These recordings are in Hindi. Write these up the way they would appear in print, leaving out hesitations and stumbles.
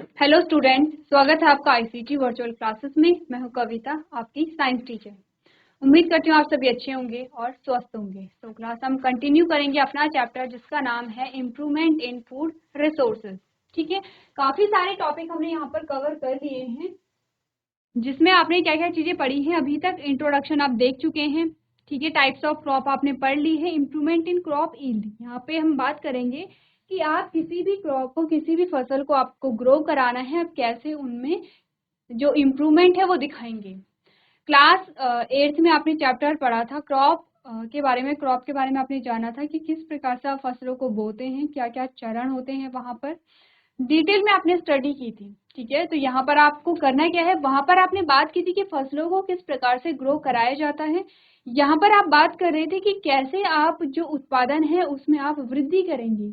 हेलो स्टूडेंट, स्वागत है आपका आईसीटी वर्चुअल क्लासेस में। मैं हूं कविता, आपकी साइंस टीचर। उम्मीद करती हूँ आप सभी अच्छे होंगे और स्वस्थ होंगे। तो क्लास हम कंटिन्यू करेंगे अपना चैप्टर जिसका नाम है इम्प्रूवमेंट इन फूड रिसोर्सेज। ठीक है, काफी सारे टॉपिक हमने यहाँ पर कवर कर लिए हैं, जिसमें आपने क्या क्या चीजें पढ़ी हैं अभी तक। इंट्रोडक्शन आप देख चुके हैं, ठीक है। टाइप्स ऑफ क्रॉप आपने पढ़ ली है। इम्प्रूवमेंट इन क्रॉप यील्ड, यहाँ पे हम बात करेंगे कि आप किसी भी क्रॉप को, किसी भी फसल को आपको ग्रो कराना है, आप कैसे उनमें जो इम्प्रूवमेंट है वो दिखाएंगे। क्लास 8th में आपने चैप्टर पढ़ा था क्रॉप के बारे में। क्रॉप के बारे में आपने जाना था कि किस प्रकार से आप फसलों को बोते हैं, क्या क्या चरण होते हैं, वहां पर डिटेल में आपने स्टडी की थी। ठीक है, तो यहाँ पर आपको करना क्या है, वहां पर आपने बात की थी कि फसलों को किस प्रकार से ग्रो कराया जाता है। यहाँ पर आप बात कर रहे थे कि कैसे आप जो उत्पादन है उसमें आप वृद्धि करेंगे,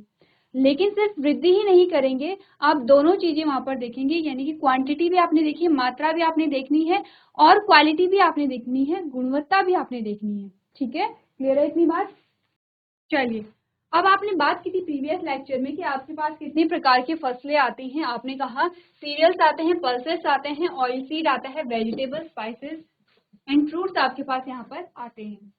लेकिन सिर्फ वृद्धि ही नहीं करेंगे, आप दोनों चीजें वहां पर देखेंगे। यानी कि क्वांटिटी भी आपने देखी है, मात्रा भी आपने देखनी है, और क्वालिटी भी आपने देखनी है, गुणवत्ता भी आपने देखनी है। ठीक है, क्लियर है इतनी बात? चलिए, अब आपने बात की थी प्रीवियस लेक्चर में कि आपके पास कितने प्रकार की फसलें आती हैं। आपने कहा सीरियल्स आते हैं, पल्सेस आते हैं, ऑयल सीड आता है, वेजिटेबल, स्पाइसेस एंड फ्रूट्स आपके पास यहाँ पर आते हैं।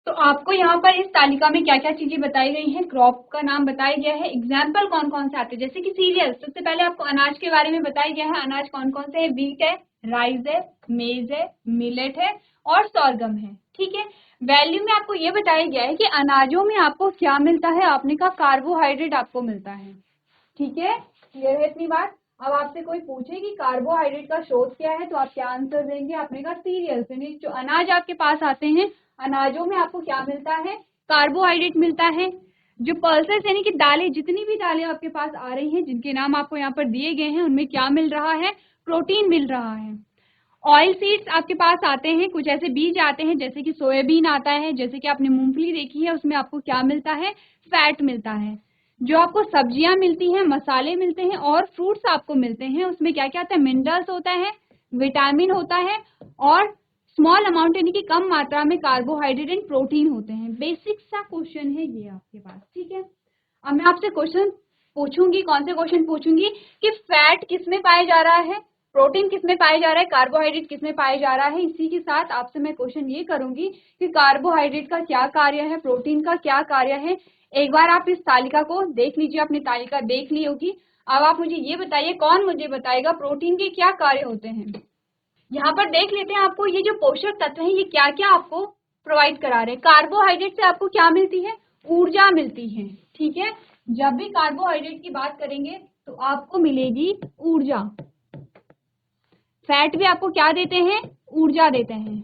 तो आपको यहाँ पर इस तालिका में क्या क्या चीजें बताई गई हैं, क्रॉप का नाम बताया गया है, एग्जाम्पल कौन कौन से आते हैं। जैसे कि सीरियल, सबसे पहले आपको अनाज के बारे में बताया गया है। अनाज कौन कौन से है, व्हीट है, राइस है, मेज है, मिलेट है और सोरगम है। ठीक है, वैल्यू में आपको ये बताया गया है कि अनाजों में आपको क्या मिलता है। आपने कहा कार्बोहाइड्रेट आपको मिलता है। ठीक है, क्लियर है इतनी बात? अब आपसे कोई पूछे कि कार्बोहाइड्रेट का स्रोत क्या है, तो आप क्या आंसर देंगे? आपने कहा सीरियल्स, यानी जो अनाज आपके पास आते हैं, अनाजों में आपको क्या मिलता है, कार्बोहाइड्रेट मिलता है। जो पल्सेस यानी कि दालें, जितनी भी दालें आपके पास आ रही हैं, जिनके नाम आपको यहाँ पर दिए गए हैं, उनमें क्या मिल रहा है, प्रोटीन मिल रहा है। ऑयल सीड्स आपके पास आते हैं, कुछ ऐसे बीज आते हैं जैसे कि सोयाबीन आता है, जैसे कि आपने मूंगफली देखी है, उसमें आपको क्या मिलता है, फैट मिलता है। जो आपको सब्जियां मिलती हैं, मसाले मिलते हैं और फ्रूट्स आपको मिलते हैं, उसमें क्या क्या आता है, मिनरल्स होता है, विटामिन होता है और स्मॉल अमाउंट यानी कि कम मात्रा में कार्बोहाइड्रेट एंड प्रोटीन होते हैं। बेसिक सा क्वेश्चन है ये आपके पास। ठीक है, अब मैं आपसे क्वेश्चन पूछूंगी। कौन से क्वेश्चन पूछूंगी कि फैट किस में पाया जा रहा है, प्रोटीन किस में पाया जा रहा है, कार्बोहाइड्रेट किस में पाया जा रहा है। इसी के साथ आपसे मैं क्वेश्चन ये करूंगी कि कार्बोहाइड्रेट का क्या कार्य है, प्रोटीन का क्या कार्य है। एक बार आप इस तालिका को देख लीजिए, अपनी तालिका देख ली होगी। अब आप मुझे ये बताइए, कौन मुझे बताएगा प्रोटीन के क्या कार्य होते हैं। यहाँ पर देख लेते हैं, आपको ये जो पोषक तत्व है ये क्या क्या आपको प्रोवाइड करा रहे हैं। कार्बोहाइड्रेट से आपको क्या मिलती है, ऊर्जा मिलती है। ठीक है, जब भी कार्बोहाइड्रेट की बात करेंगे तो आपको मिलेगी ऊर्जा। फैट भी आपको क्या देते हैं, ऊर्जा देते हैं।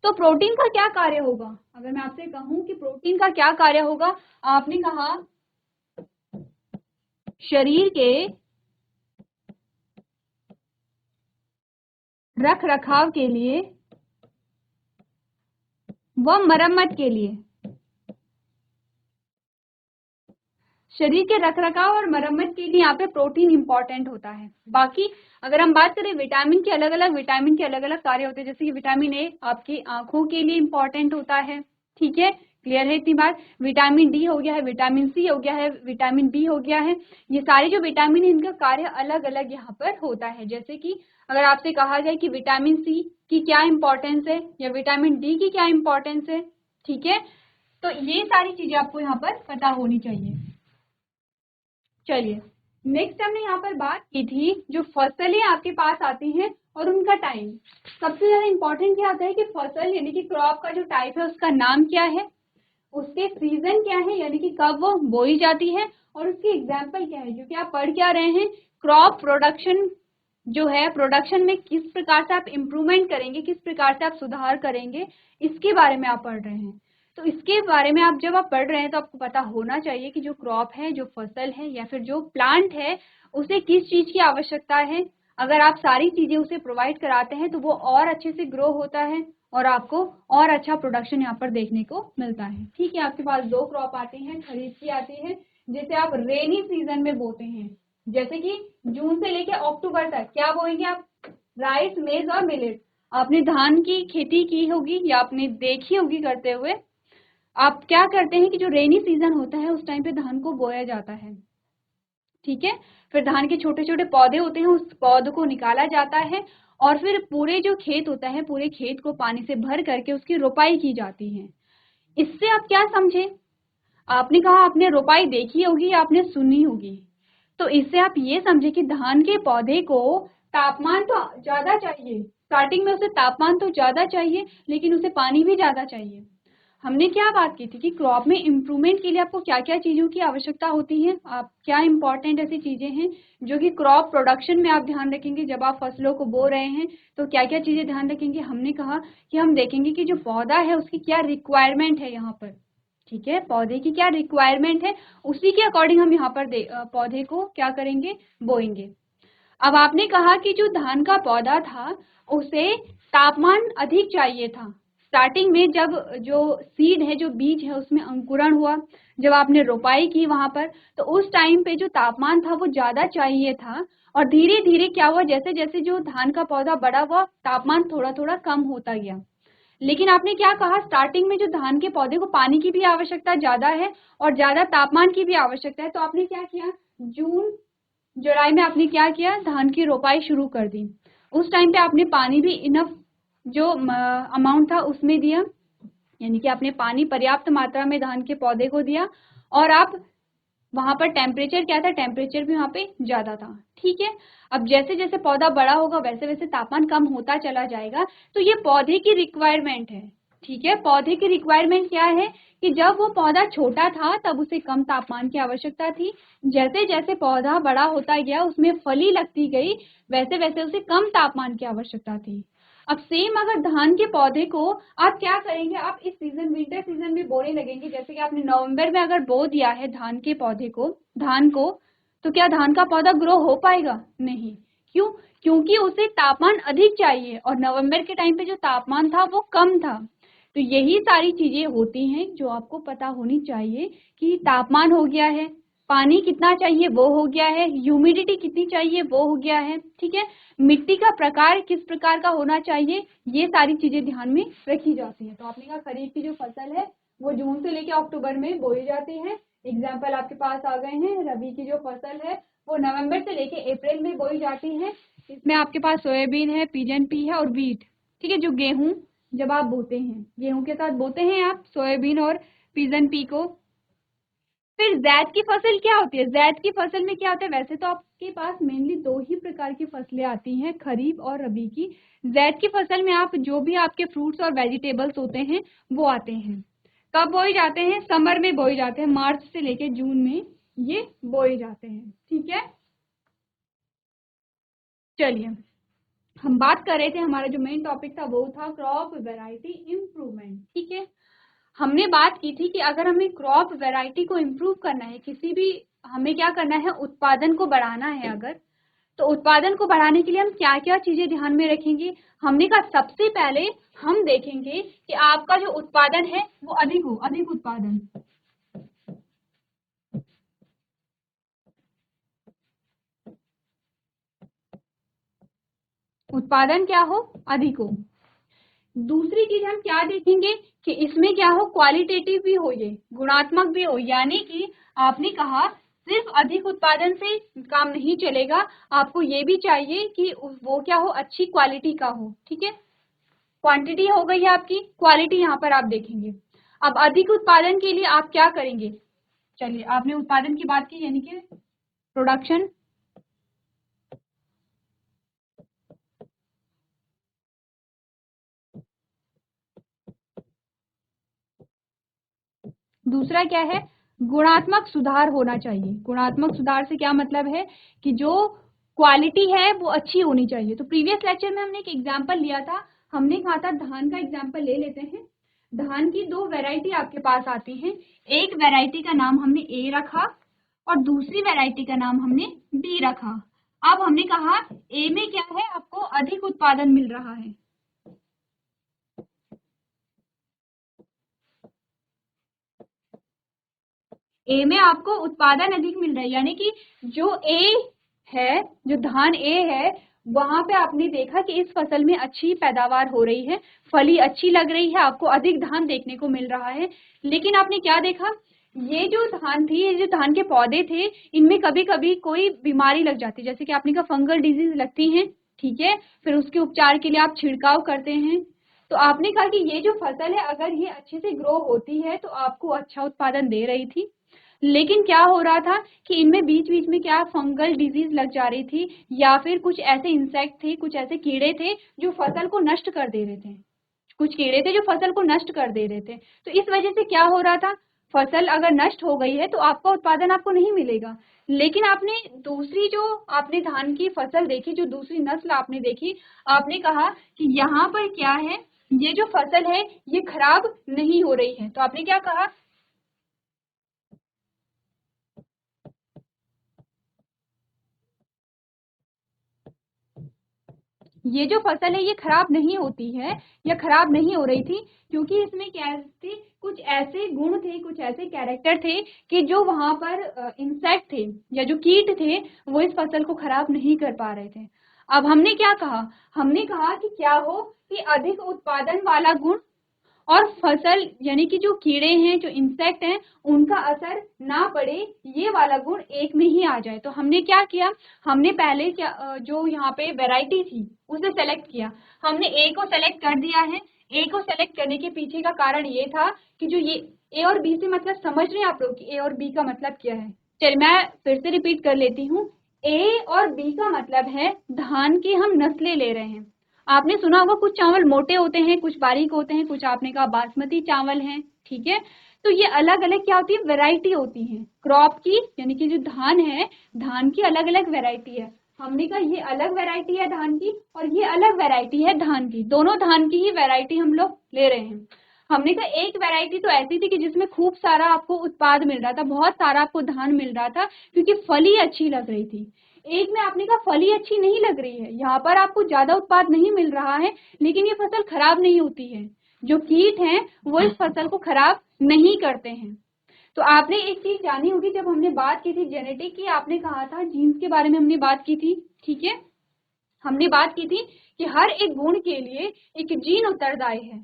तो प्रोटीन का क्या कार्य होगा, अगर मैं आपसे कहूं कि प्रोटीन का क्या कार्य होगा। आपने कहा शरीर के रख रखाव के लिए व मरम्मत के लिए, शरीर के रखरखाव और मरम्मत के लिए यहाँ पे प्रोटीन इंपॉर्टेंट होता है। बाकी अगर हम बात करें विटामिन के विटामिन के अलग अलग कार्य होते हैं। जैसे कि विटामिन ए आपकी आंखों के लिए इंपॉर्टेंट होता है। ठीक है, क्लियर है इतनी बात? विटामिन डी हो गया है, विटामिन सी हो गया है, विटामिन बी हो गया है। ये सारे जो विटामिन है इनका कार्य अलग अलग यहाँ पर होता है। जैसे कि अगर आपसे कहा जाए कि विटामिन सी की क्या इंपॉर्टेंस है या विटामिन डी की क्या इंपॉर्टेंस है, ठीक है, तो ये सारी चीजें आपको यहाँ पर पता होनी चाहिए। चलिए, नेक्स्ट हमने यहाँ पर बात की थी जो फसलें आपके पास आती हैं और उनका टाइम। सबसे ज्यादा इंपॉर्टेंट क्या आता है कि फसल यानी कि क्रॉप का जो टाइप है उसका नाम क्या है, उसके सीजन क्या है यानी कि कब वो बोई जाती है, और उसकी एग्जाम्पल क्या है। जो कि आप पढ़ क्या रहे हैं, क्रॉप प्रोडक्शन जो है, प्रोडक्शन में किस प्रकार से आप इम्प्रूवमेंट करेंगे, किस प्रकार से आप सुधार करेंगे, इसके बारे में आप पढ़ रहे हैं। तो इसके बारे में आप जब आप पढ़ रहे हैं तो आपको पता होना चाहिए कि जो क्रॉप है, जो फसल है या फिर जो प्लांट है, उसे किस चीज की आवश्यकता है। अगर आप सारी चीजें उसे प्रोवाइड कराते हैं तो वो और अच्छे से ग्रो होता है और आपको और अच्छा प्रोडक्शन यहाँ पर देखने को मिलता है। ठीक है, आपके पास दो क्रॉप आती हैं, खरीफ की आती है जिसे आप रेनी सीजन में बोते हैं। जैसे कि जून से लेकर अक्टूबर तक क्या बोएंगे आप, राइस, मेज और मिलेट। आपने धान की खेती की होगी या आपने देखी होगी करते हुए। आप क्या करते हैं कि जो रेनी सीजन होता है उस टाइम पे धान को बोया जाता है। ठीक है। फिर धान के छोटे छोटे पौधे होते हैं, उस पौधे को निकाला जाता है और फिर पूरे जो खेत होता है, पूरे खेत को पानी से भर करके उसकी रोपाई की जाती है। इससे आप क्या समझे? आपने कहा आपने रोपाई देखी होगी या आपने सुनी होगी, तो इससे आप ये समझे कि धान के पौधे को तापमान तो ज्यादा चाहिए, स्टार्टिंग में उसे तापमान तो ज्यादा चाहिए, लेकिन उसे पानी भी ज्यादा चाहिए। हमने क्या बात की थी कि क्रॉप में इम्प्रूवमेंट के लिए आपको क्या क्या चीजों की आवश्यकता होती है, आप क्या इंपॉर्टेंट ऐसी चीजें हैं जो कि क्रॉप प्रोडक्शन में आप ध्यान रखेंगे। जब आप फसलों को बो रहे हैं तो क्या क्या चीजें ध्यान रखेंगे? हमने कहा कि हम देखेंगे कि जो पौधा है उसकी क्या रिक्वायरमेंट है यहाँ पर, ठीक है, पौधे की क्या रिक्वायरमेंट है, उसी के अकॉर्डिंग हम यहाँ पर पौधे को क्या करेंगे, बोएंगे। अब आपने कहा कि जो धान का पौधा था उसे तापमान अधिक चाहिए था। स्टार्टिंग में जब जो सीड है, जो बीज है, उसमें अंकुरण हुआ, जब आपने रोपाई की वहां पर, तो उस टाइम पे जो तापमान था वो ज्यादा चाहिए था। और धीरे धीरे क्या हुआ, जैसे जैसे जो धान का पौधा बड़ा हुआ, तापमान थोड़ा थोड़ा कम होता गया। लेकिन आपने क्या कहा, स्टार्टिंग में जो धान के पौधे को पानी की भी आवश्यकता ज्यादा है और ज्यादा तापमान की भी आवश्यकता है, तो आपने क्या किया, जून जुलाई में आपने क्या किया, धान की रोपाई शुरू कर दी। उस टाइम पे आपने पानी भी इनफ जो अमाउंट था उसमें दिया, यानी कि आपने पानी पर्याप्त मात्रा में धान के पौधे को दिया। और आप वहां पर टेम्परेचर क्या था, टेम्परेचर भी वहां पे ज्यादा था, ठीक है। अब जैसे जैसे पौधा बड़ा होगा वैसे वैसे तापमान कम होता चला जाएगा। तो ये पौधे की रिक्वायरमेंट है, ठीक है। पौधे की रिक्वायरमेंट क्या है कि जब वो पौधा छोटा था तब उसे कम तापमान की आवश्यकता थी, जैसे जैसे पौधा बड़ा होता गया, उसमें फली लगती गई, वैसे वैसे उसे कम तापमान की आवश्यकता थी। अब सेम अगर धान के पौधे को आप क्या करेंगे, आप इस सीजन विंटर सीजन में बोने लगेंगे, जैसे कि आपने नवंबर में अगर बो दिया है धान के पौधे को, धान को, तो क्या धान का पौधा ग्रो हो पाएगा? नहीं। क्यों? क्योंकि उसे तापमान अधिक चाहिए और नवंबर के टाइम पे जो तापमान था वो कम था। तो यही सारी चीजें होती हैं जो आपको पता होनी चाहिए कि तापमान हो गया है, पानी कितना चाहिए वो हो गया है, ह्यूमिडिटी कितनी चाहिए वो हो गया है, ठीक है। मिट्टी का प्रकार किस प्रकार का होना चाहिए, ये सारी चीजें ध्यान में रखी जाती है। तो आपने कहा खरीफ की जो फसल है वो जून से लेकर अक्टूबर में बोई जाती है। एग्जाम्पल आपके पास आ गए हैं। रबी की जो फसल है वो नवंबर से लेकर अप्रैल में बोई जाती है। इसमें आपके पास सोयाबीन है, पिजन पी है और वीट, ठीक है, जो गेहूं जब आप बोते हैं, गेहूं के साथ बोते हैं आप सोयाबीन और पिजन पी को। फिर जैद की फसल क्या होती है? जैद की फसल में क्या होता है, वैसे तो आपके पास मेनली दो ही प्रकार की फसलें आती हैं, खरीफ और रबी की। जैद की फसल में आप जो भी आपके फ्रूट्स और वेजिटेबल्स होते हैं वो आते हैं। कब बोए जाते हैं? समर में बोए जाते हैं, मार्च से लेकर जून में ये बोए जाते हैं, ठीक है। चलिए, हम बात कर रहे थे, हमारा जो मेन टॉपिक था वो था क्रॉप वैरायटी इम्प्रूवमेंट, ठीक है। हमने बात की थी कि अगर हमें क्रॉप वैरायटी को इम्प्रूव करना है, किसी भी हमें क्या करना है, उत्पादन को बढ़ाना है अगर, तो उत्पादन को बढ़ाने के लिए हम क्या क्या चीजें ध्यान में रखेंगे। हमने कहा सबसे पहले हम देखेंगे कि आपका जो उत्पादन है वो अधिक हो, अधिक उत्पादन। उत्पादन क्या हो, अधिक हो। दूसरी चीज हम क्या देखेंगे कि इसमें क्या हो, क्वालिटेटिव भी हो, ये गुणात्मक भी हो। यानी कि आपने कहा सिर्फ अधिक उत्पादन से काम नहीं चलेगा, आपको ये भी चाहिए कि वो क्या हो, अच्छी क्वालिटी का हो, ठीक है। क्वांटिटी हो गई है आपकी, क्वालिटी यहाँ पर आप देखेंगे। अब अधिक उत्पादन के लिए आप क्या करेंगे? चलिए, आपने उत्पादन की बात की, यानी कि प्रोडक्शन। दूसरा क्या है, गुणात्मक सुधार होना चाहिए। गुणात्मक सुधार से क्या मतलब है कि जो क्वालिटी है वो अच्छी होनी चाहिए। तो प्रीवियस लेक्चर में हमने एक एग्जांपल लिया था, हमने कहा था धान का एग्जांपल ले लेते हैं। धान की दो वैरायटी आपके पास आती हैं, एक वैरायटी का नाम हमने ए रखा और दूसरी वैरायटी का नाम हमने बी रखा। अब हमने कहा ए में क्या है, आपको अधिक उत्पादन मिल रहा है। ए में आपको उत्पादन अधिक मिल रहा है, यानी कि जो ए है, जो धान ए है, वहां पे आपने देखा कि इस फसल में अच्छी पैदावार हो रही है, फली अच्छी लग रही है, आपको अधिक धान देखने को मिल रहा है। लेकिन आपने क्या देखा, ये जो धान थी, ये जो धान के पौधे थे, इनमें कभी कभी कोई बीमारी लग जाती है, जैसे कि आपने कहा फंगल डिजीज लगती हैं, ठीक है। फिर उसके उपचार के लिए आप छिड़काव करते हैं। तो आपने कहा कि ये जो फसल है अगर ये अच्छे से ग्रो होती है तो आपको अच्छा उत्पादन दे रही थी, लेकिन क्या हो रहा था कि इनमें बीच बीच में क्या फंगल डिजीज लग जा रही थी, या फिर कुछ ऐसे इंसेक्ट थे, कुछ ऐसे कीड़े थे जो फसल को नष्ट कर दे रहे थे। कुछ कीड़े थे जो फसल को नष्ट कर दे रहे थे। तो इस वजह से क्या हो रहा था, फसल अगर नष्ट हो गई है तो आपका उत्पादन आपको नहीं मिलेगा। लेकिन आपने दूसरी जो आपने धान की फसल देखी, जो दूसरी नस्ल आपने देखी, आपने कहा कि यहाँ पर क्या है, ये जो फसल है ये खराब नहीं हो रही है। तो आपने क्या कहा, ये जो फसल है ये खराब नहीं होती है या खराब नहीं हो रही थी, क्योंकि इसमें क्या थे, कुछ ऐसे गुण थे, कुछ ऐसे कैरेक्टर थे कि जो वहां पर इंसेक्ट थे या जो कीट थे वो इस फसल को खराब नहीं कर पा रहे थे। अब हमने क्या कहा, हमने कहा कि क्या हो कि अधिक उत्पादन वाला गुण और फसल यानी कि जो कीड़े हैं, जो इंसेक्ट हैं, उनका असर ना पड़े, ये वाला गुण एक में ही आ जाए। तो हमने क्या किया, हमने पहले क्या जो यहाँ पे वैरायटी थी उसे सेलेक्ट किया। हमने ए को सेलेक्ट कर दिया है। ए को सेलेक्ट करने के पीछे का कारण ये था कि जो ये ए और बी से मतलब समझ रहे हैं आप लोग कि ए और बी का मतलब क्या है। चलिए मैं फिर से रिपीट कर लेती हूँ। ए और बी का मतलब है धान की हम नस्लें ले रहे हैं। आपने सुना होगा कुछ चावल मोटे होते हैं, कुछ बारीक होते हैं, कुछ आपने कहा बासमती चावल हैं, ठीक है। तो ये अलग अलग क्या होती है, वैरायटी होती है क्रॉप की, यानी कि जो धान है, धान की अलग अलग वैरायटी है। हमने कहा ये अलग वैरायटी है धान की और ये अलग वैरायटी है धान की, दोनों धान की ही वैरायटी हम लोग ले रहे हैं। हमने कहा एक वैरायटी तो ऐसी थी कि जिसमें खूब सारा आपको उत्पाद मिल रहा था, बहुत सारा आपको धान मिल रहा था क्योंकि फली अच्छी लग रही थी। एक में आपने कहा फली अच्छी नहीं लग रही है, यहाँ पर आपको ज्यादा उत्पाद नहीं मिल रहा है, लेकिन ये फसल खराब नहीं होती है। जो कीट हैं वो इस फसल को खराब नहीं करते हैं। तो आपने एक चीज जानी होगी, जब हमने बात की थी जेनेटिक की, आपने कहा था जीन्स के बारे में हमने बात की थी, ठीक है। हमने बात की थी कि हर एक गुण के लिए एक जीन उत्तरदायी है,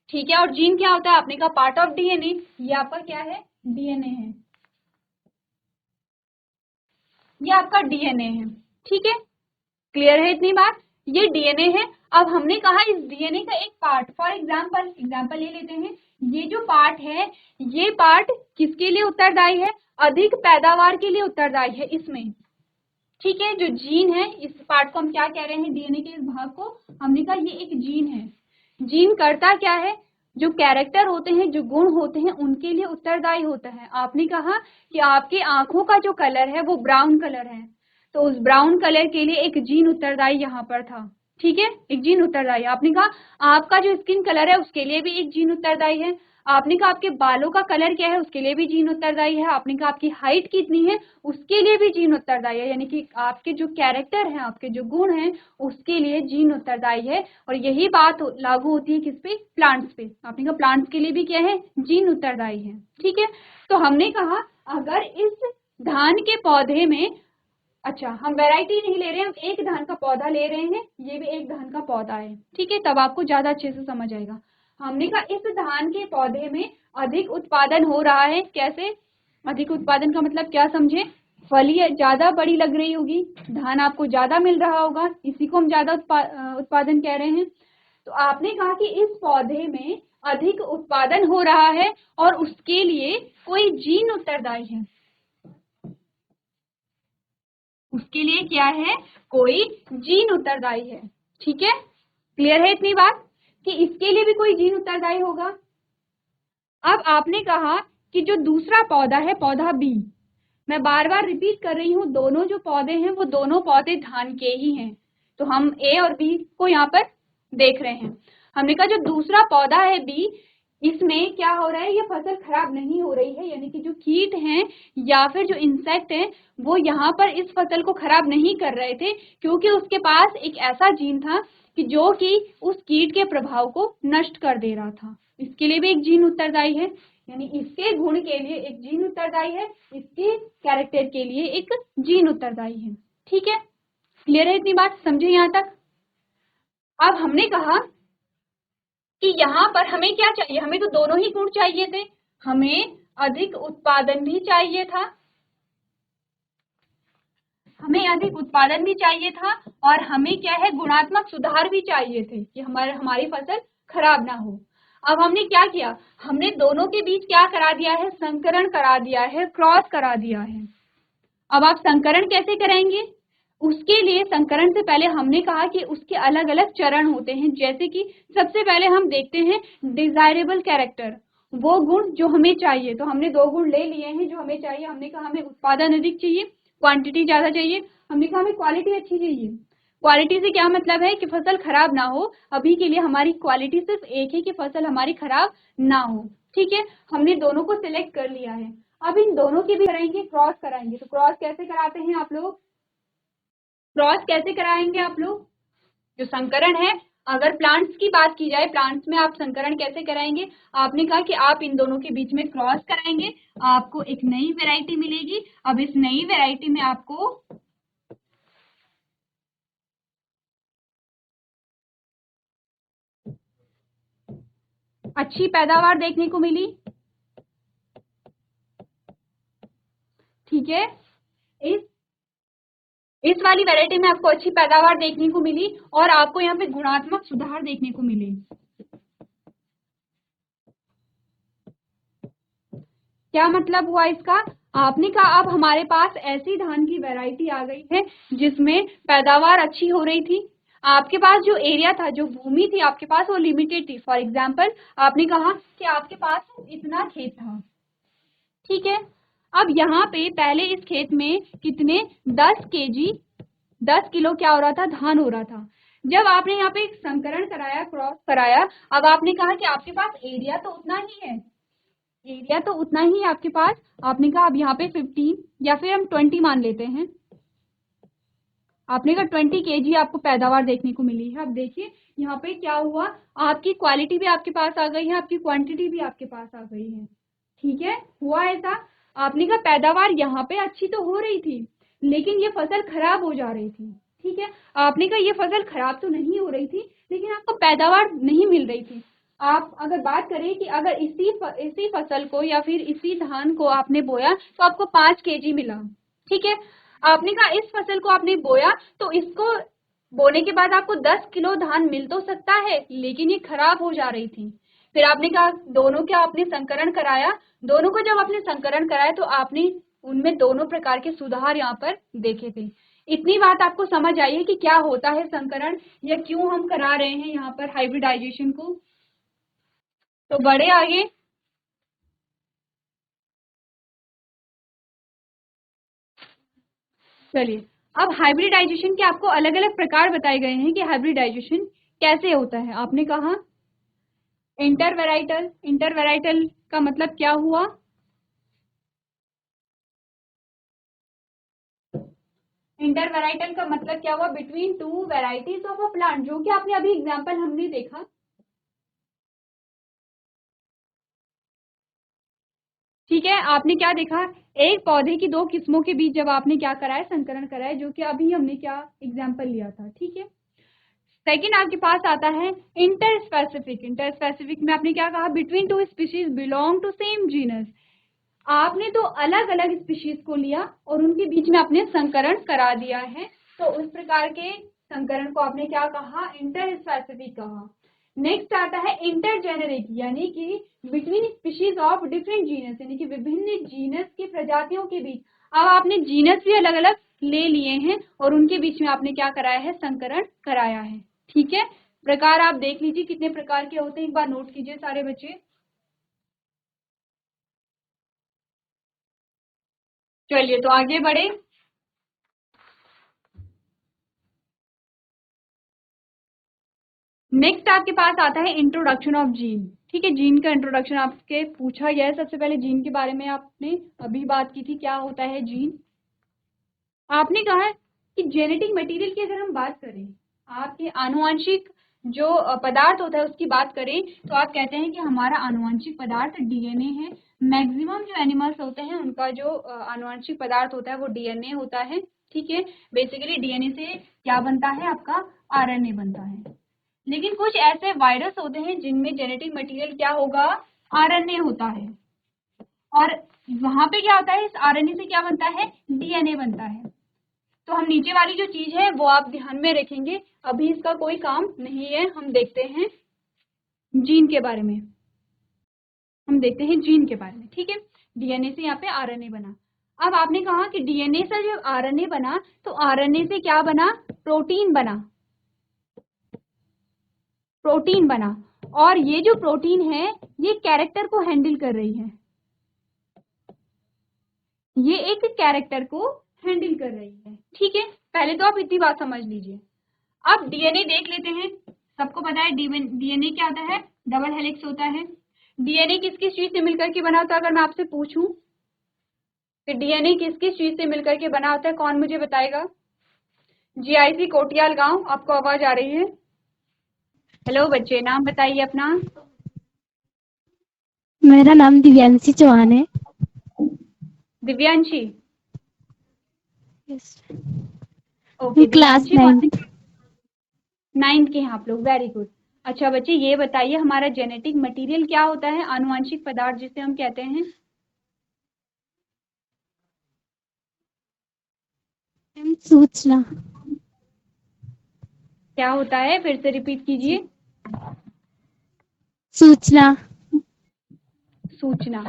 ठीक है। और जीन क्या होता है, आपने कहा पार्ट ऑफ डीएनए, ये आपका क्या है, डीएनए है, ये आपका डीएनए है, ठीक है। क्लियर है इतनी बात, ये डीएनए है। अब हमने कहा इस डीएनए का एक पार्ट, फॉर एग्जाम्पल ये लेते हैं, ये जो पार्ट है, ये पार्ट किसके लिए उत्तरदायी है, अधिक पैदावार के लिए उत्तरदायी है इसमें, ठीक है। जो जीन है, इस पार्ट को हम क्या कह रहे हैं, डीएनए के इस भाग को हमने कहा ये एक जीन है। जीन करता क्या है, जो कैरेक्टर होते हैं, जो गुण होते हैं, उनके लिए उत्तरदायी होता है। आपने कहा कि आपके आंखों का जो कलर है वो ब्राउन कलर है, तो उस ब्राउन कलर के लिए एक जीन उत्तरदायी यहाँ पर था, ठीक है, एक जीन उत्तरदायी। आपने कहा आपका जो स्किन कलर है उसके लिए भी एक जीन उत्तरदायी है। आपने कहा आपके बालों का कलर क्या है, उसके लिए भी जीन उत्तरदायी है। आपने कहा आपकी हाइट कितनी है, उसके लिए भी जीन उत्तरदायी है, यानी कि आपके जो कैरेक्टर है, आपके जो गुण हैं, उसके लिए जीन उत्तरदायी है। और यही बात लागू होती है किस पे, प्लांट्स पे। आपने कहा प्लांट्स के लिए भी क्या है, जीन उत्तरदायी है, ठीक है। तो हमने कहा अगर इस धान के पौधे में, अच्छा हम वैरायटी नहीं ले रहे हैं, हम एक धान का पौधा ले रहे हैं, ये भी एक धान का पौधा है, ठीक है, तब आपको ज्यादा अच्छे से समझ आएगा। हमने कहा इस धान के पौधे में अधिक उत्पादन हो रहा है, कैसे, अधिक उत्पादन का मतलब क्या समझे, फली ज्यादा बड़ी लग रही होगी, धान आपको ज्यादा मिल रहा होगा, इसी को हम ज्यादा उत्पादन कह रहे हैं। तो आपने कहा कि इस पौधे में अधिक उत्पादन हो रहा है और उसके लिए कोई जीन उत्तरदायी है, उसके लिए क्या है, कोई जीन उत्तरदायी है, ठीक है। क्लियर है इतनी बात कि इसके लिए भी कोई जीन उत्तरदायी होगा। अब आपने कहा कि जो दूसरा पौधा है, पौधा बी, मैं बार बार रिपीट कर रही हूँ, दोनों जो पौधे हैं वो दोनों पौधे धान के ही हैं। तो हम ए और बी को यहाँ पर देख रहे हैं। हमने कहा जो दूसरा पौधा है बी, इसमें क्या हो रहा है, ये फसल खराब नहीं हो रही है, यानी कि जो कीट हैं या फिर जो इंसेक्ट हैं वो यहाँ पर इस फसल को खराब नहीं कर रहे थे, क्योंकि उसके पास एक ऐसा जीन था कि जो कि उस कीट के प्रभाव को नष्ट कर दे रहा था। इसके लिए भी एक जीन उत्तरदायी है, यानी इसके गुण के लिए एक जीन उत्तरदायी है, इसके कैरेक्टर के लिए एक जीन उत्तरदायी है, ठीक है। क्लियर है इतनी बात, समझे यहाँ तक। अब हमने कहा कि यहाँ पर हमें क्या चाहिए, हमें तो दोनों ही गुण चाहिए थे। हमें अधिक उत्पादन भी चाहिए था, हमें अधिक उत्पादन भी चाहिए था और हमें क्या है गुणात्मक सुधार भी चाहिए थे कि हमारी फसल खराब ना हो। अब हमने क्या किया, हमने दोनों के बीच क्या करा दिया है, संकरण करा दिया है, क्रॉस करा दिया है। अब आप संकरण कैसे कराएंगे, उसके लिए संकरण से पहले हमने कहा कि उसके अलग अलग चरण होते हैं, जैसे कि सबसे पहले हम देखते हैं डिजायरेबल कैरेक्टर, वो गुण जो हमें चाहिए। तो हमने दो गुण ले लिए हैं जो हमें चाहिए। हमने कहा हमें उत्पादन अधिक चाहिए, क्वांटिटी ज्यादा चाहिए। हमने कहा हमें क्वालिटी अच्छी चाहिए। क्वालिटी से क्या मतलब है कि फसल खराब ना हो। अभी के लिए हमारी क्वालिटी सिर्फ एक है कि फसल हमारी खराब ना हो। ठीक है, हमने दोनों को सिलेक्ट कर लिया है। अब इन दोनों के भी कराएंगे, क्रॉस कराएंगे। तो क्रॉस कैसे कराते हैं आप लोग, क्रॉस कैसे कराएंगे आप लोग, जो संकरण है, अगर प्लांट्स की बात की जाए, प्लांट्स में आप संकरण कैसे कराएंगे, आपने कहा कि आप इन दोनों के बीच में क्रॉस कराएंगे, आपको एक नई वैरायटी मिलेगी। अब इस नई वैरायटी में आपको अच्छी पैदावार देखने को मिली। ठीक है, इस वाली वैरायटी में आपको अच्छी पैदावार देखने को मिली और आपको यहाँ पे गुणात्मक सुधार देखने को मिले। क्या मतलब हुआ इसका, आपने कहा अब हमारे पास ऐसी धान की वैरायटी आ गई है जिसमें पैदावार अच्छी हो रही थी। आपके पास जो एरिया था, जो भूमि थी आपके पास, वो लिमिटेड थी। फॉर एग्जाम्पल आपने कहा कि आपके पास इतना खेत था। ठीक है, अब यहाँ पे पहले इस खेत में कितने 10 केजी 10 किलो क्या हो रहा था, धान हो रहा था। जब आपने यहाँ पे संकरण कराया, क्रॉस कराया, अब आपने कहा कि आपके पास एरिया तो उतना ही है, एरिया तो उतना ही है आपके पास। आपने कहा अब यहाँ पे 15 या फिर हम 20 मान लेते हैं। आपने कहा 20 केजी आपको पैदावार देखने को मिली है। अब देखिए यहाँ पे क्या हुआ, आपकी क्वालिटी भी आपके पास आ गई है, आपकी क्वांटिटी भी आपके पास आ गई है। ठीक है, हुआ ऐसा। आपने कहा पैदावार यहाँ पे अच्छी तो हो रही थी लेकिन ये फसल खराब हो जा रही थी। ठीक है, आपने कहा ये फसल खराब तो नहीं हो रही थी लेकिन आपको पैदावार नहीं मिल रही थी। आप अगर बात करें कि अगर इसी फसल को या फिर इसी धान को आपने बोया तो आपको 5 केजी मिला। ठीक है, आपने कहा इस फसल को आपने बोया तो इसको बोने के बाद आपको 10 किलो धान मिल तो सकता है लेकिन ये खराब हो जा रही थी। फिर आपने कहा दोनों क्या आपने संकरण कराया, दोनों को जब आपने संकरण कराया तो आपने उनमें दोनों प्रकार के सुधार यहाँ पर देखे थे। इतनी बात आपको समझ आई है कि क्या होता है संकरण या क्यों हम करा रहे हैं यहाँ पर हाइब्रिडाइजेशन को। तो बड़े आगे, चलिए अब हाइब्रिडाइजेशन के आपको अलग अलग प्रकार बताए गए हैं कि हाइब्रिडाइजेशन कैसे होता है। आपने कहा इंटरवेराइटल, इंटरवेराइटल का मतलब क्या हुआ, इंटरवेराइटल का मतलब क्या हुआ, between two varieties of a plant, जो कि आपने अभी एग्जांपल हमने देखा। ठीक है, आपने क्या देखा, एक पौधे की दो किस्मों के बीच जब आपने क्या कराया, संकरण कराया, जो कि अभी हमने क्या एग्जांपल लिया था। ठीक है, सेकेंड आपके पास आता है इंटरस्पेसिफिक। इंटरस्पेसिफिक में आपने क्या कहा, between two species belong to same genus. आपने तो अलग अलग स्पीशीज को लिया और उनके बीच में आपने संकरण करा दिया है, तो उस प्रकार के संकरण को आपने क्या कहा, इंटरस्पेसिफिक कहा। नेक्स्ट आता है इंटरजेनेरिक, यानी कि between species of different genus, यानी कि विभिन्न जीनस की प्रजातियों के बीच। अब आपने जीनस भी अलग अलग ले लिए हैं और उनके बीच में आपने क्या कराया है, संकरण कराया है। ठीक है, प्रकार आप देख लीजिए कितने प्रकार के होते हैं, एक बार नोट कीजिए सारे बच्चे। चलिए तो आगे बढ़े। नेक्स्ट आपके पास आता है इंट्रोडक्शन ऑफ जीन। ठीक है, जीन का इंट्रोडक्शन आपके पूछा गया है। सबसे पहले जीन के बारे में आपने अभी बात की थी, क्या होता है जीन। आपने कहा है कि जेनेटिक मटेरियल की अगर हम बात करें, आपके आनुवंशिक जो पदार्थ होता है उसकी बात करें, तो आप कहते हैं कि हमारा आनुवंशिक पदार्थ डीएनए है। मैक्सिमम जो एनिमल्स होते हैं उनका जो आनुवंशिक पदार्थ होता है वो डीएनए होता है। ठीक है, बेसिकली डीएनए से क्या बनता है, आपका आरएनए बनता है। लेकिन कुछ ऐसे वायरस होते हैं जिनमें जेनेटिक मटेरियल क्या होगा, आरएनए होता है। और वहां पे क्या होता है, इस आरएनए से क्या बनता है, डीएनए बनता है। तो हम नीचे वाली जो चीज है वो आप ध्यान में रखेंगे, अभी इसका कोई काम नहीं है। हम देखते हैं जीन के बारे में, हम देखते हैं जीन के बारे में, ठीक है। डीएनए से यहाँ पे आरएनए बना। अब आपने कहा कि डीएनए से जब आरएनए बना तो आरएनए से क्या बना, प्रोटीन बना, प्रोटीन बना। और ये जो प्रोटीन है ये कैरेक्टर को हैंडल कर रही है, ये एक कैरेक्टर को हैंडल कर रही है, ठीक है। पहले तो आप इतनी बात समझ लीजिए। अब डीएनए देख लेते हैं। सबको पता है डीएनए क्या होता है, डबल हेलिक्स होता है। डीएनए किस किस चीज से मिलकर के बना होता है, अगर मैं आपसे पूछूं कि डीएनए किस किस चीज से मिलकर के बना होता है, कौन मुझे बताएगा। जीआईसी कोटियाल गांव, आपको आवाज आ रही है। हेलो बच्चे, नाम बताइए अपना। मेरा नाम दिव्यांशी चौहान है। Divyanshi, yes. Okay. Class Divyanshi कौन 9। से, 9th के हैं आप लोग, वेरी गुड। अच्छा बच्चे ये बताइए हमारा जेनेटिक मटेरियल क्या होता है, आनुवंशिक पदार्थ जिसे हम कहते हैं। सूचना। क्या होता है, फिर से रिपीट कीजिए। सूचना। सूचना।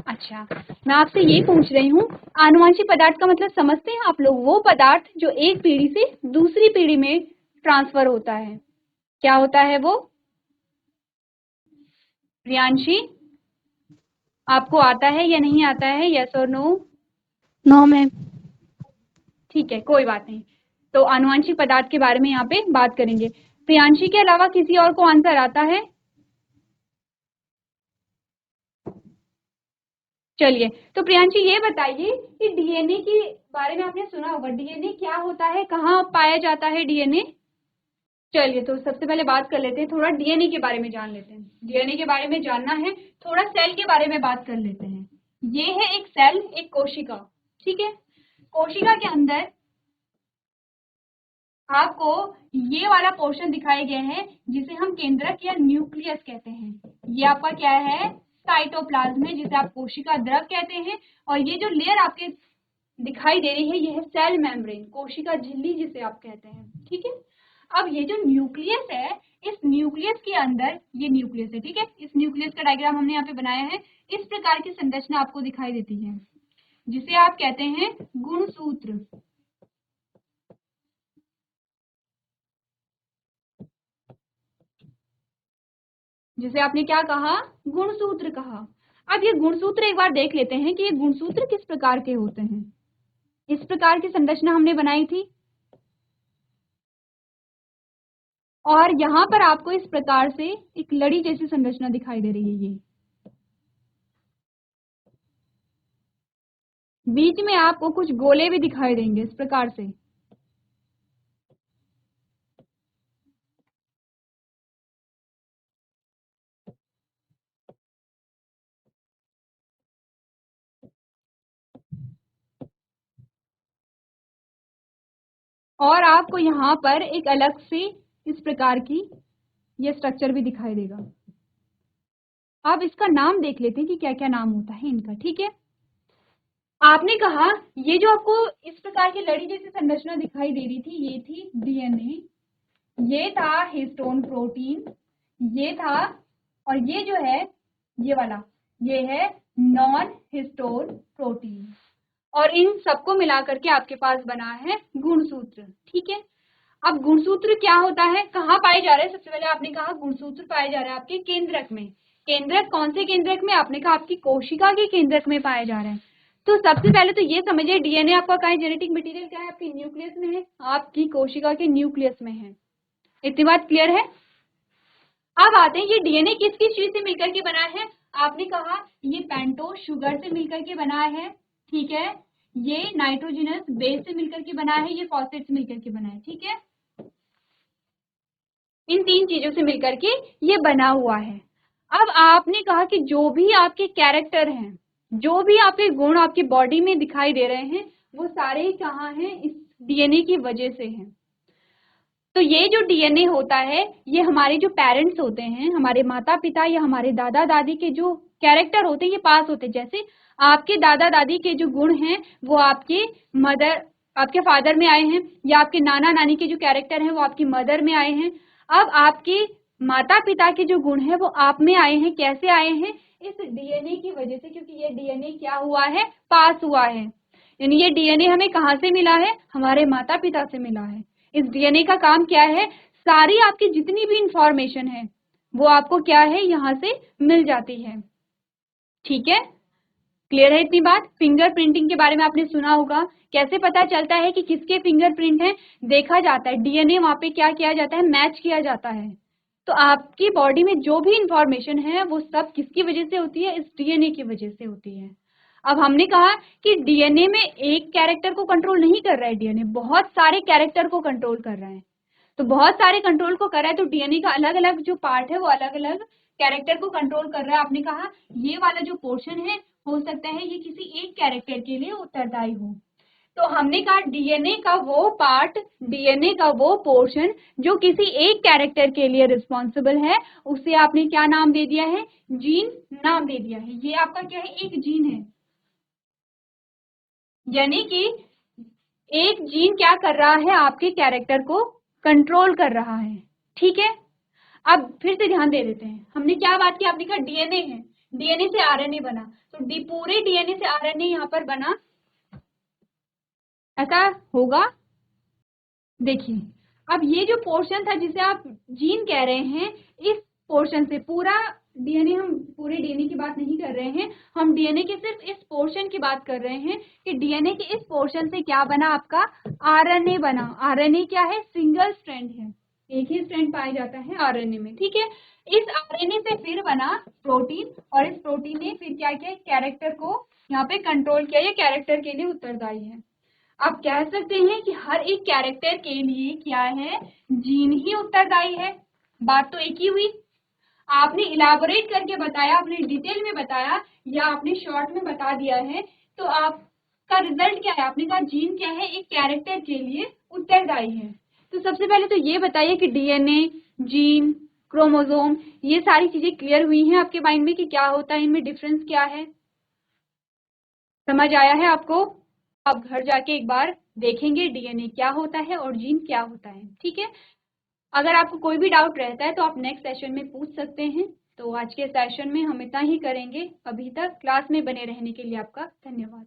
अच्छा, मैं आपसे ये पूछ रही हूँ, आनुवंशिक पदार्थ का मतलब समझते हैं आप लोग, वो पदार्थ जो एक पीढ़ी से दूसरी पीढ़ी में ट्रांसफर होता है, क्या होता है वो। प्रियांशी, आपको आता है या नहीं आता है, यस और नो। No ma'am. ठीक है, कोई बात नहीं। तो आनुवंशिक पदार्थ के बारे में यहाँ पे बात करेंगे। प्रियांशी के अलावा किसी और को आंसर आता है। चलिए, तो प्रियांशी ये बताइए कि डीएनए के बारे में आपने सुना होगा, डीएनए क्या होता है, कहाँ पाया जाता है डीएनए। चलिए, तो सबसे पहले बात कर लेते हैं, थोड़ा डीएनए के बारे में जान लेते हैं। डीएनए के बारे में जानना है, थोड़ा सेल के बारे में बात कर लेते हैं। ये है एक सेल, एक कोशिका, ठीक है। कोशिका के अंदर आपको ये वाला पोर्शन दिखाए गए हैं जिसे हम केंद्रक या न्यूक्लियस कहते हैं। ये आपका क्या है, साइटोप्लाज्म है, जिसे आप कोशिका द्रव कहते हैं। और ये जो लेयर आपके दिखाई दे रही है ये है सेल मेम्ब्रेन, कोशिका झिल्ली जिसे आप कहते हैं, ठीक है। अब ये जो न्यूक्लियस है, इस न्यूक्लियस के अंदर, ये न्यूक्लियस है, ठीक है। इस न्यूक्लियस का डायग्राम हमने यहाँ पे बनाया है। इस प्रकार की संरचना आपको दिखाई देती है जिसे आप कहते हैं गुणसूत्र। जिसे आपने क्या कहा, गुणसूत्र कहा। अब ये गुणसूत्र एक बार देख लेते हैं कि ये गुणसूत्र किस प्रकार के होते हैं। इस प्रकार की संरचना हमने बनाई थी और यहाँ पर आपको इस प्रकार से एक लड़ी जैसी संरचना दिखाई दे रही है। ये बीच में आपको कुछ गोले भी दिखाई देंगे इस प्रकार से। और आपको यहाँ पर एक अलग से इस प्रकार की ये स्ट्रक्चर भी दिखाई देगा। आप इसका नाम देख लेते हैं कि क्या क्या नाम होता है इनका, ठीक है। आपने कहा ये जो आपको इस प्रकार की लड़ी जैसी संरचना दिखाई दे रही थी, ये थी डीएनए, ये था हिस्टोन प्रोटीन, ये था, और ये जो है ये वाला, ये है नॉन हिस्टोन प्रोटीन। और इन सबको मिलाकर के आपके पास बना है गुणसूत्र, ठीक है। अब गुणसूत्र क्या होता है, कहाँ पाए जा रहे हैं, सबसे पहले आपने कहा गुणसूत्र पाए जा रहे हैं आपके केंद्रक में। केंद्रक कौन से केंद्रक में, आपने कहा आपकी कोशिका के केंद्रक में पाए जा रहे हैं। तो सबसे पहले तो ये समझिए डीएनए आपका क्या है, जेनेटिक मटेरियल क्या है, आपके न्यूक्लियस में है, आपकी कोशिका के न्यूक्लियस में है। इतनी बात क्लियर है। अब आते हैं ये डीएनए किस किस चीज से मिलकर के बना है। आपने कहा ये पेंटोज शुगर से मिलकर के बना है, ठीक है। ये नाइट्रोजनस बेस से मिलकर के बना है, ये फॉस्फेट से मिलकर के बना है, ठीक है। इन तीन चीजों से मिलकर के ये बना हुआ है। अब आपने कहा कि जो भी आपके कैरेक्टर हैं, जो भी आपके गुण आपकी बॉडी में दिखाई दे रहे हैं, वो सारे ही कहाँ हैं, इस डीएनए की वजह से हैं। तो ये जो डीएनए होता है ये हमारे जो पेरेंट्स होते हैं, हमारे माता पिता या हमारे दादा दादी के जो कैरेक्टर होते हैं ये पास होते हैं। जैसे आपके दादा दादी के जो गुण हैं वो आपके फादर में आए हैं, या आपके नाना नानी के जो कैरेक्टर हैं वो आपकी मदर में आए हैं। अब आपके माता पिता के जो गुण हैं वो आप में आए हैं। कैसे आए हैं? इस डीएनए की वजह से, क्योंकि ये डीएनए क्या हुआ है? पास हुआ है। यानी ये डीएनए हमें कहाँ से मिला है? हमारे माता पिता से मिला है। इस डीएनए का काम क्या है? सारी आपकी जितनी भी इंफॉर्मेशन है वो आपको क्या है? यहाँ से मिल जाती है। ठीक है, क्लियर है इतनी बात? फिंगर प्रिंटिंग के बारे में आपने सुना होगा। कैसे पता चलता है कि किसके फिंगर प्रिंट है? देखा जाता है, डीएनए वहां पे क्या किया जाता है? मैच किया जाता है। तो आपकी बॉडी में जो भी इंफॉर्मेशन है वो सब किसकी वजह से होती है? इस डीएनए की वजह से होती है। अब हमने कहा कि डीएनए में एक कैरेक्टर को कंट्रोल नहीं कर रहा है, डीएनए बहुत सारे कैरेक्टर को कंट्रोल कर रहा है। तो बहुत सारे कंट्रोल को कर रहा है, तो डीएनए का अलग अलग जो पार्ट है वो अलग अलग कैरेक्टर को कंट्रोल कर रहा है। आपने कहा ये वाला जो पोर्शन है हो सकता है ये किसी एक कैरेक्टर के लिए उत्तरदायी हो। तो हमने कहा डीएनए का वो पार्ट, डीएनए का वो पोर्शन जो किसी एक कैरेक्टर के लिए रिस्पॉन्सिबल है, उसे आपने क्या नाम दे दिया है? जीन नाम दे दिया है। ये आपका क्या है? एक जीन है। यानी कि एक जीन क्या कर रहा है? आपके कैरेक्टर को कंट्रोल कर रहा है। ठीक है, अब फिर से ध्यान दे देते हैं। हमने क्या बात की? आपने कहा डीएनए है, डीएनए से आरएनए बना, तो पूरे डीएनए से आरएनए यहाँ पर बना, ऐसा होगा? देखिए, अब ये जो पोर्शन था जिसे आप जीन कह रहे हैं, इस पोर्शन से पूरा डीएनए, हम पूरे डीएनए की बात नहीं कर रहे हैं, हम डीएनए के सिर्फ इस पोर्शन की बात कर रहे हैं कि डीएनए के इस पोर्शन से क्या बना? आपका आरएनए बना। आरएनए क्या है? सिंगल स्ट्रैंड है, एक ही स्ट्रैंड पाया जाता है आरएनए में। ठीक है, इस आरएनए से फिर बना प्रोटीन, और इस प्रोटीन ने फिर क्या किया? कैरेक्टर को यहाँ पे कंट्रोल किया। ये कैरेक्टर के लिए उत्तरदायी है। आप कह सकते हैं कि हर एक कैरेक्टर के लिए क्या है? जीन ही उत्तरदायी है। बात तो एक ही हुई। आपने इलाबोरेट करके बताया, आपने डिटेल में बताया, या आपने शॉर्ट में बता दिया है, तो आपका रिजल्ट क्या है? आपने कहा जीन क्या है? एक कैरेक्टर के लिए उत्तरदायी है। तो सबसे पहले तो ये बताइए कि डीएनए, जीन, क्रोमोसोम, ये सारी चीजें क्लियर हुई हैं आपके माइंड में कि क्या होता है, इनमें डिफरेंस क्या है? समझ आया है आपको? आप घर जाके एक बार देखेंगे डीएनए क्या होता है और जीन क्या होता है। ठीक है, अगर आपको कोई भी डाउट रहता है तो आप नेक्स्ट सेशन में पूछ सकते हैं। तो आज के सेशन में हम इतना ही करेंगे। अभी तक क्लास में बने रहने के लिए आपका धन्यवाद।